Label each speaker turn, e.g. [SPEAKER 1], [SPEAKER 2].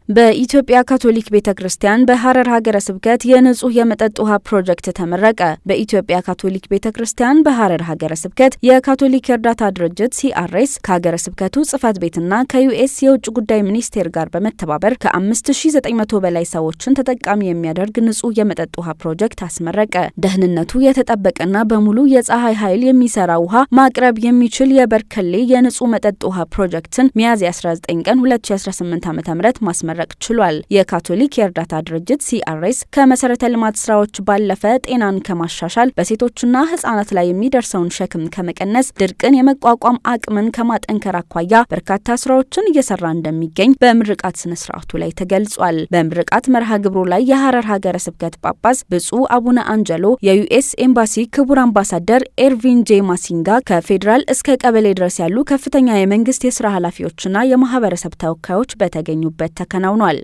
[SPEAKER 1] በኢትዮጵያ ካቶሊክ ቤተክርስቲያን በሐረር ሀገረ ስብከት የንጹህ የመጠጥ ውሃ ፕሮጀክት ተመረቀ። በኢትዮጵያ ካቶሊክ ቤተክርስቲያን በሐረር ሀገረ ስብከት የካቶሊክ እርዳታ ድርጅት CRS ከሀገረ ስብከቱ ጽሕፈት ቤትና ከዩኤስ የውጭ ጉዳይ ሚኒስቴር ጋር በመተባበር ከ5900 በላይ ሰዎችን ተጠቃሚ የሚያደርግ ንጹህ የመጠጥ ውሃ ፕሮጀክት አስመረቀ። ደህንነቱ የተጠበቀና በሙሉ የፀሐይ ኃይል የሚሰራ ውሃ ማቅረብ የሚችል የበርከሌ የንጹህ መጠጥ ውሃ ፕሮጀክትን ሚያዝያ 19 ቀን 2018 ዓ.ም ማስመረቅ ችሏል። የካቶሊክ የእርዳታ ድርጅት CRS ከመሰረተ ልማት ስራዎች ባለፈ ጤናን ከማሻሻል በሴቶችና ህጻናት ላይ የሚደርሰውን ሸክም ከመቀነስ ድርቅን የመቋቋም አቅምን ከማጠንከር አኳያ በርካታ ስራዎችን እየሰራ እንደሚገኝ በምርቃት ስነ ስርዓቱ ላይ ተገልጿል። በምርቃት መርሃ ግብሩ ላይ የሐረር ሀገረ ስብከት ጳጳስ ብፁዕ አቡነ አንጀሎ፣ የዩኤስ ኤምባሲ ክቡር አምባሳደር ኤርቪን ጄ ማሲንጋ፣ ከፌዴራል እስከ ቀበሌ ድረስ ያሉ ከፍተኛ የመንግስት የስራ ኃላፊዎችና የማህበረሰብ ተወካዮች በተገኙበት ተከናውኗል።